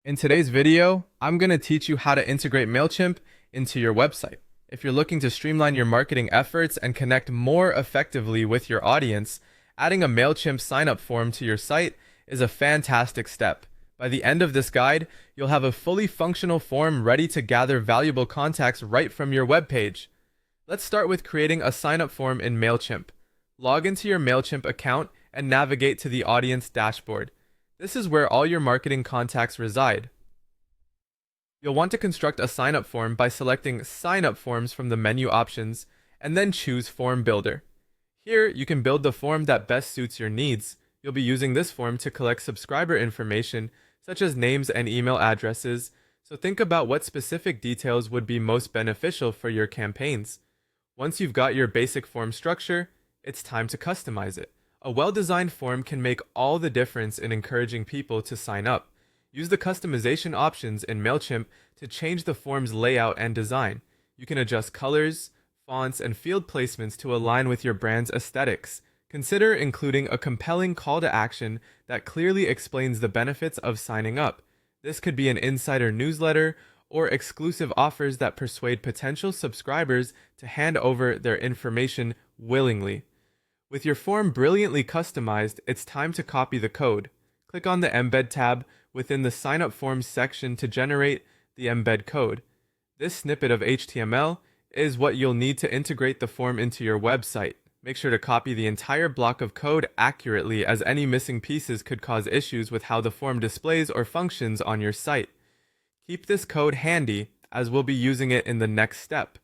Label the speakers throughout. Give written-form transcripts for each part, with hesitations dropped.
Speaker 1: In today's video, I'm going to teach you how to integrate Mailchimp into your website. If you're looking to streamline your marketing efforts and connect more effectively with your audience, adding a Mailchimp sign-up form to your site is a fantastic step. By the end of this guide, you'll have a fully functional form ready to gather valuable contacts right from your web page. Let's start with creating a sign-up form in Mailchimp. Log into your Mailchimp account and navigate to the audience dashboard. This is where all your marketing contacts reside. You'll want to construct a sign-up form by selecting Sign-up Forms from the menu options and then choose Form Builder. Here, you can build the form that best suits your needs. You'll be using this form to collect subscriber information such as names and email addresses, so think about what specific details would be most beneficial for your campaigns. Once you've got your basic form structure, it's time to customize it. A well-designed form can make all the difference in encouraging people to sign up. Use the customization options in Mailchimp to change the form's layout and design. You can adjust colors, fonts, and field placements to align with your brand's aesthetics. Consider including a compelling call to action that clearly explains the benefits of signing up. This could be an insider newsletter or exclusive offers that persuade potential subscribers to hand over their information willingly. With your form brilliantly customized, it's time to copy the code. Click on the Embed tab within the Sign Up Forms section to generate the embed code. This snippet of HTML is what you'll need to integrate the form into your website. Make sure to copy the entire block of code accurately, as any missing pieces could cause issues with how the form displays or functions on your site. Keep this code handy, as we'll be using it in the next step.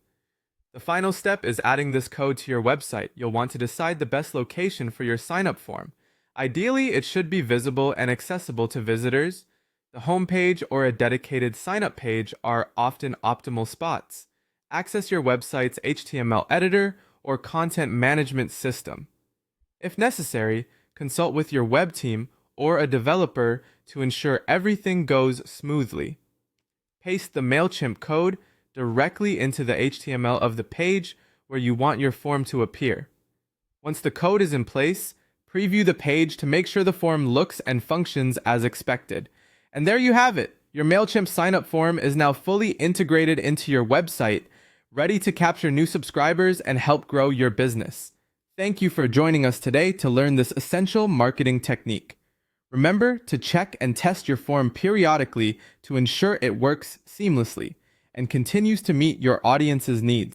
Speaker 1: The final step is adding this code to your website. You'll want to decide the best location for your sign-up form. Ideally, it should be visible and accessible to visitors. The home page or a dedicated sign-up page are often optimal spots. Access your website's HTML editor or content management system. If necessary, consult with your web team or a developer to ensure everything goes smoothly. Paste the Mailchimp code directly into the HTML of the page where you want your form to appear. Once the code is in place, preview the page to make sure the form looks and functions as expected. And there you have it. Your Mailchimp sign-up form is now fully integrated into your website, ready to capture new subscribers and help grow your business. Thank you for joining us today to learn this essential marketing technique. Remember to check and test your form periodically to ensure it works seamlessly and continues to meet your audience's needs.